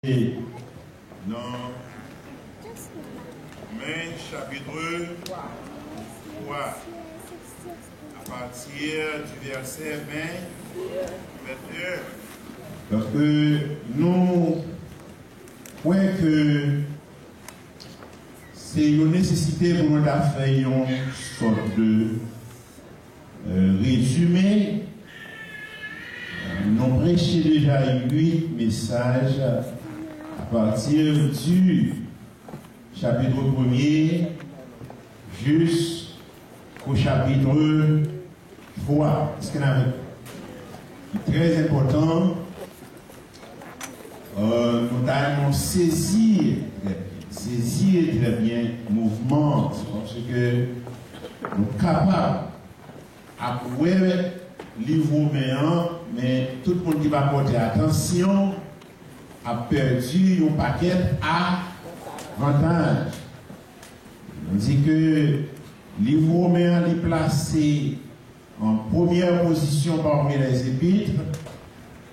Et dans Matthieu chapitre 3, à partir du verset 21. Parce que nous croyons que c'est une nécessité pour nous de faire une sorte de résumé. Nous prêchons déjà 8 messages à partir du chapitre 1er jusqu'au chapitre 3. Ce qui est très important, nous allons saisir très bien le mouvement, parce que nous sommes capables à pouvoir livre mais tout le monde qui va porter attention a perdu un paquet à avantage. On dit que livre romain est placé en première position parmi les épîtres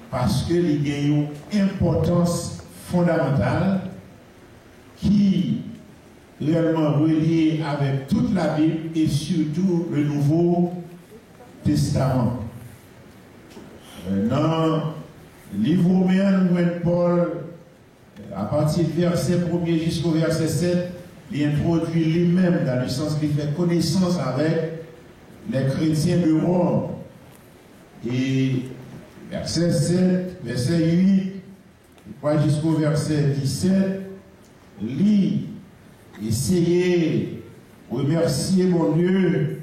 parce qu'il y a une importance fondamentale qui est réellement reliée avec toute la Bible et surtout le Nouveau Testament. Dans le livre romain, Paul, à partir du verset 1er jusqu'au verset 7, il introduit lui-même dans le sens qu'il fait connaissance avec les chrétiens de Rome. Et verset 7, verset 8, jusqu'au verset 17, lui, essayez de remercier mon Dieu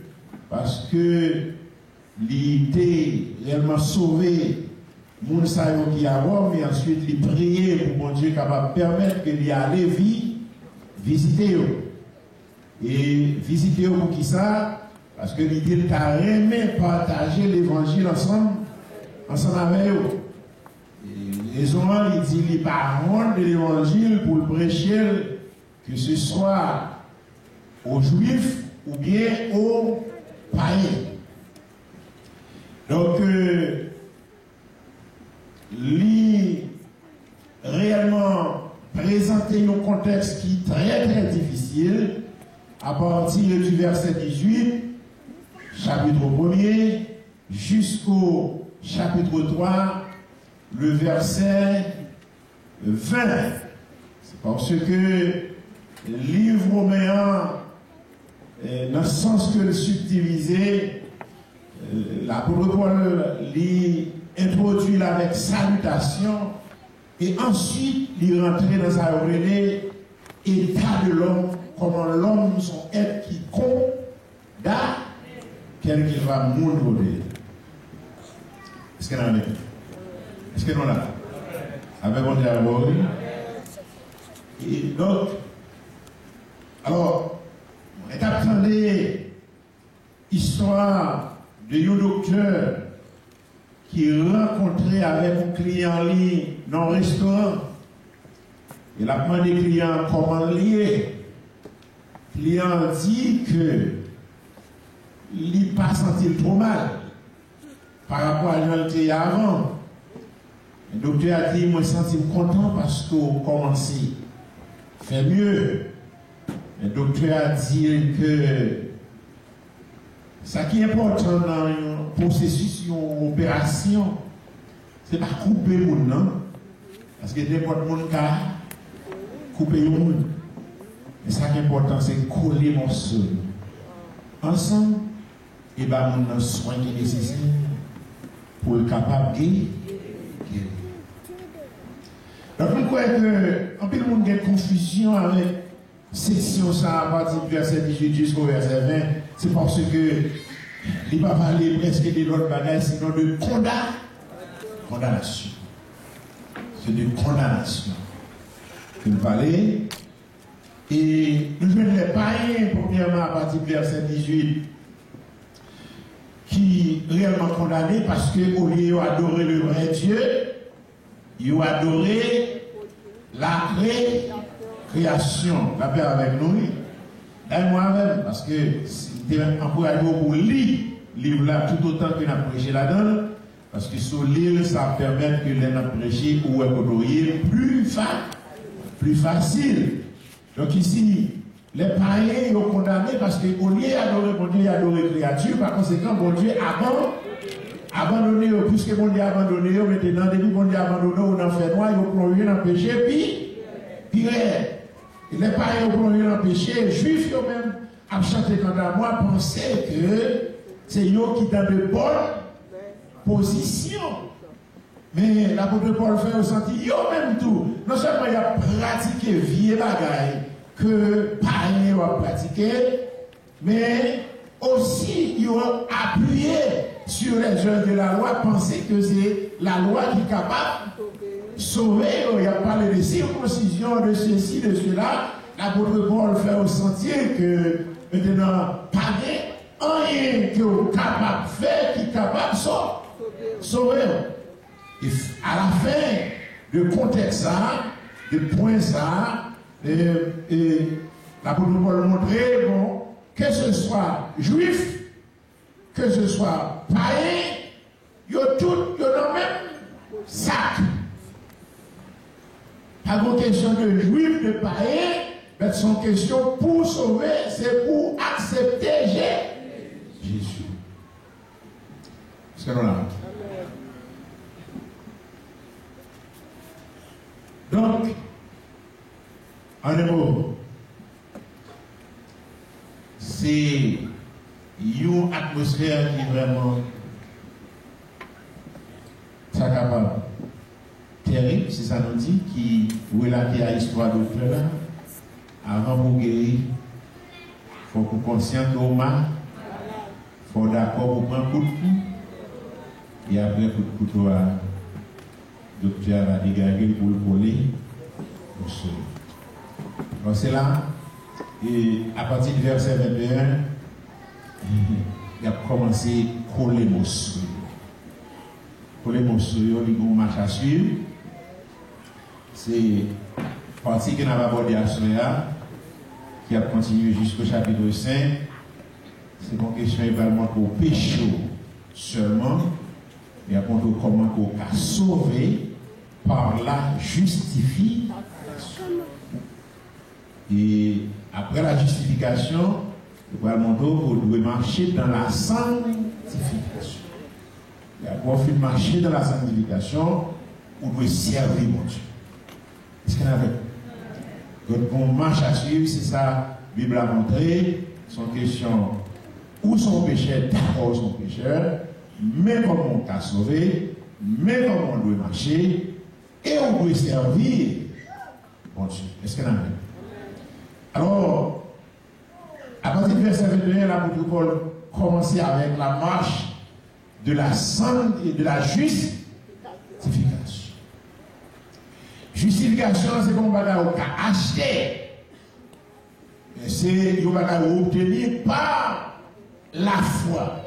parce que il était réellement sauvé, mon saillot qui a Rome, et ensuite il priait pour mon Dieu capable de permettre qu'il y allait visiter eux. Et visiter eux pour qui ça? Parce que l'idée t'a aimé partager l'évangile ensemble avec eux. Et les hommes, il dit les paroles de l'évangile pour le prêcher, que ce soit aux juifs ou bien aux païens. Donc, réellement présenter un contexte qui est très très difficile à partir du verset 18, chapitre 1er, jusqu'au chapitre 3, le verset 20. C'est parce que le livre romain, dans le sens que le subdivisé, l'apôtre Paul l'introduit avec salutation et ensuite il rentre dans sa relée état de l'homme, comment l'homme son être qui condamne quel qu'il va mourir. Est-ce qu'il y en a? Est-ce que nous là? Avec mon dialogue. Et donc, alors, on est attendé histoire de un docteur qui rencontrait avec un client en ligne dans un restaurant. Il a demandé au client comment lier. Le client dit que il n'a pas senti trop mal par rapport à l'année avant. Le docteur a dit, moi je me sens content parce qu'on commence à faire mieux. Le docteur a dit que ce qui est important dans un processus, une opération, c'est pas couper le monde, non? Parce que n'importe quel monde peut couper le monde. Mais ce qui est important, c'est coller mon sol. Ensemble, et bien, on a un soin qui est nécessaire pour être capable de guérir. Donc, vous croyez que, en plus, le monde a une confusion avec section ça à partir du verset 18 jusqu'au verset 20. C'est parce que il ne va pas parler presque de l'autre bagage, sinon de condamnation. C'est de condamnation que nous parlons. Et nous venons les païens, premièrement, à partir du verset 18, qui réellement condamné parce qu'au lieu d'adorer le vrai Dieu, ils ont adoré la création. La paix avec nous. Et moi-même, parce que c'était encouragé pour lire le livre là tout autant que nous avons prêché là-dedans, Parce que sur l'île, ça permet que les prêcher ou écouter plus facile. Donc ici, les païens sont condamnés parce qu'au lieu d'adorer bon Dieu, adorer créature, par conséquent, bon Dieu abandonné, puisque bon Dieu abandonné, maintenant, depuis bon Dieu abandonné, on en fait noir, ils ont plongé dans le péché, puis les païens ont plongé dans le péché, les juifs eux-mêmes, à chanter quand à moi, pensaient que c'est eux qui dans de bonnes positions. Mais l'apôtre Paul fait ressentir, eux-mêmes tout, non seulement il a pratiqué vieux bagaille que païens ont pratiqué, mais aussi ils ont appuyé sur les œuvres de la loi, penser que c'est la loi qui est capable de sauver. Il a parlé de circoncision, de ceci, de cela. L'apôtre Paul fait ressentir que maintenant, pas rien qui est capable de faire, qui est capable de sauver. Et à la fin de contexte ça, de point ça, l'apôtre Paul montrait, bon, que ce soit juif, que ce soit païen, ils ont tout dans le même sac. Pas de question de juif, de païen, mais son question pour sauver, c'est pour accepter Jésus. Est-ce que nous l'avons? Donc, en un mot, c'est une atmosphère qui est vraiment ça capable terrible, c'est ça nous dit, qui relate à l'histoire de frère. Avant de guérir, il faut qu'on conscient qu'on il faut d'accord pour prendre un coup de couteau. Et après, coup de couteau, le docteur va dégager pour le coller. Donc c'est là, et à partir du verset 21, il a commencé à coller mon souillot. Coller mon souillot, il y a une marche à suivre. C'est partie que nous avons abordé à Soya, qui a continué jusqu'au chapitre 5. C'est une question également pour péché seulement, mais à contre comment on peut sauver par la justification. Et après la justification, vous devez marcher dans la sanctification. Et après vous marcher dans la sanctification, vous devez servir mon Dieu. Est-ce qu'il y en a avec? Donc, on marche à suivre, c'est ça, la Bible a montré, son question, où son pécheur, d'accord, son pécheur, mais comment on t'a sauvé, mais comment on doit marcher, et on doit servir mon Dieu. Est-ce qu'il y en a avec? Alors, à partir du verset 21, l'apôtre Paul commençait avec la marche de la sainteté et de la justification. Justification, c'est comme on va acheter. C'est on va obtenir par la foi.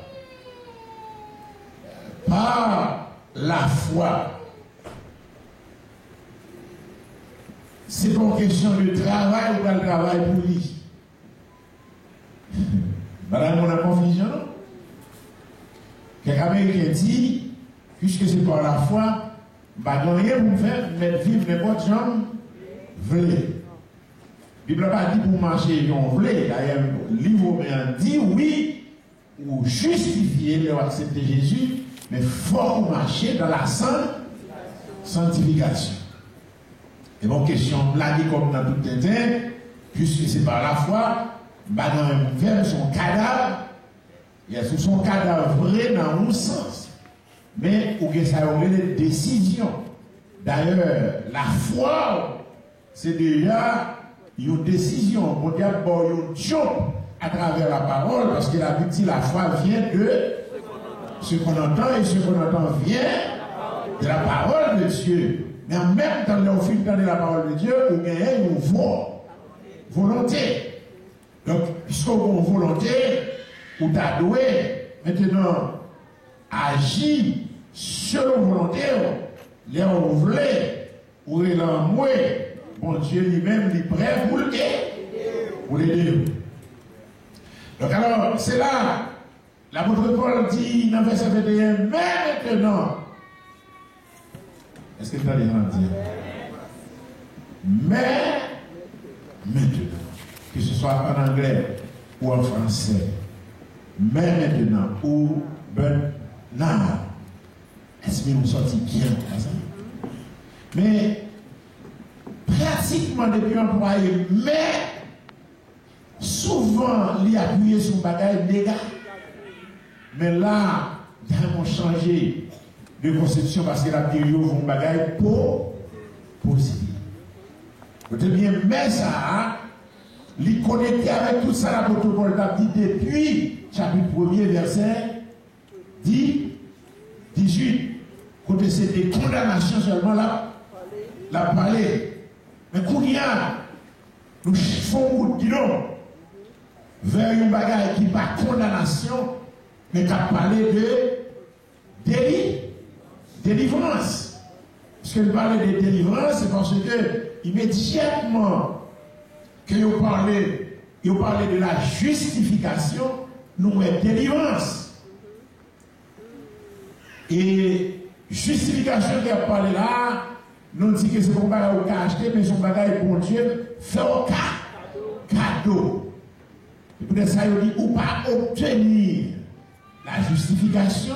Par la foi. C'est pas une question de travail ou pas le travail pour lui. Madame, on a confusion, non? Quelqu'un Américain dit, puisque c'est par la foi, bah, donc rien pour faire, mais vivre n'importe gens veulent. La Bible n'a pas dit pour marcher, on veut. D'ailleurs, le livre dit oui, ou justifier, de accepter Jésus, mais il faut marcher dans la sanctification. Et mon question, là, dit comme dans tout le temps, puisque c'est par la foi, bah, dans un verre, son cadavre, il y a son cadavre vrai dans un sens. Mais pour que ça ait des décisions. D'ailleurs, la foi, c'est déjà une décision. On dit une job à travers la parole, parce que la Bible dit la foi vient de ce qu'on entend, et ce qu'on entend vient de la parole de Dieu. Mais en même temps, on fait entendre la parole de Dieu, on gagne une volonté. Donc, puisqu'on a une volonté, ou t'as doué, maintenant, agir selon volonté, les on voulait, ou les moué, bon Dieu lui-même est prêt pour l'aider. Donc alors, c'est là, L'apôtre Paul dit dans verset 21, mais maintenant, est-ce que tu as les gens dire? Mais maintenant, que ce soit en anglais ou en français, mais maintenant, ou ben now, est-ce que nous sortons bien? Mais pratiquement depuis employé, mais souvent, il a appuyé sur le bagage négatif. Mais là, ils ont changé de conception parce que la période vont bagage pour positif. Vous êtes bien, mais ça, il connecté avec tout ça, l'apôtre Paul a dit depuis chapitre 1er, verset 10, 18. Côté c'est des condamnations seulement là, la parler. Mais combien nous faisons du nom vers une bagarre qui n'est pas condamnation, mais qui a parlé de délivrance. Parce que nous parlons de délivrance, c'est parce que immédiatement que nous parlons de la justification, nous mettons délivrance. Et justification qui a parlé là, nous disons que c'est un bagage qui a acheté, mais son bagage pour Dieu fait un cadeau. Et pour ça, il dit, ou pas obtenir la justification,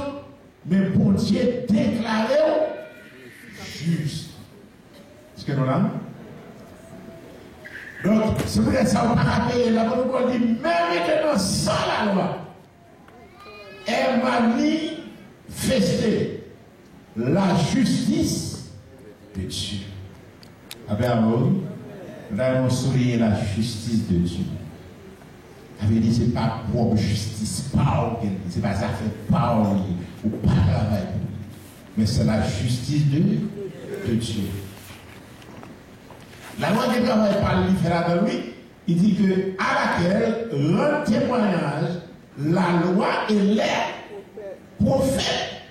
mais pour Dieu déclaré juste. Est-ce que nous l'avons? Donc, c'est pour ça qu'on va payer. L'apôtre Paul dit, même maintenant, sans la loi, elle manifesté la justice de Dieu. Après, nous avons souligné la justice de Dieu. Avait dit, ce n'est pas propre justice, pas ce n'est pas ça fait pas ou pas travail, mais c'est la justice de Dieu. La loi qui travaille par lui fait là dans lui, il dit que à laquelle rend témoignage la loi et les prophètes.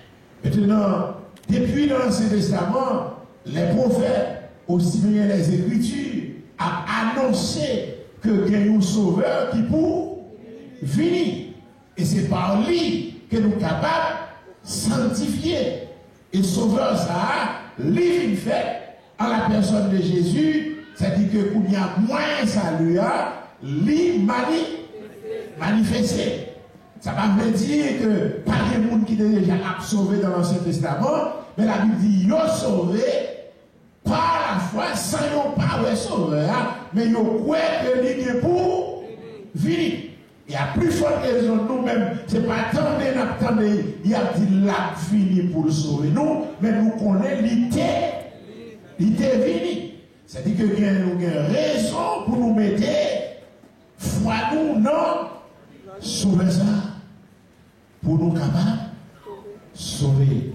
Maintenant, depuis l'Ancien Testament, les prophètes, aussi bien les Écritures, a annoncé que il y a un sauveur qui pour venir. Et c'est par lui que nous sommes capables de sanctifier. Et sauveur, ça, lui fait en la personne de Jésus, c'est-à-dire que il y a moins ça lui a, lui manifesté. Ça va me dire que pas de monde qui est déjà sauvé dans l'Ancien Testament, mais la Bible dit, ils sont sauvés par la foi, sans yon pas sauveur, mais yon croit que l'Église est pour venir. Et à plus forte raison, nous-mêmes, ce n'est pas attendre, il y a dit là fini pour le sauver nous, mais nous connaissons l'idée venu. C'est-à-dire que nous avons raison pour nous mettre foi nous, non, sauver ça, pour nous capables sauver.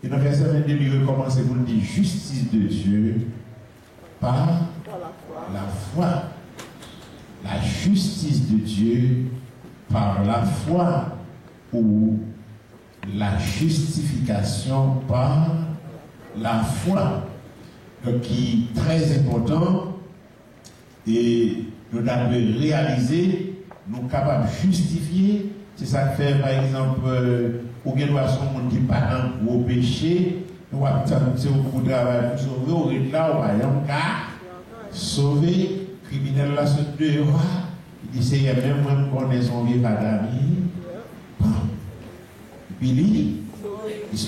Et dans le verset 22, il recommence pour nous dire justice de Dieu par la foi. La justice de Dieu par la foi ou la justification par la foi. Donc, qui est très important et nous devons réaliser, nous sommes capables de justifier. C'est ça que fait, par exemple, ou bien nous avons des parents pour péché, nous avons au travail pour sauver, au rythme là, on va sauver, criminel là, ce deux rois, il dit c'est même moi qui connais son vieux padami. Puis lui, il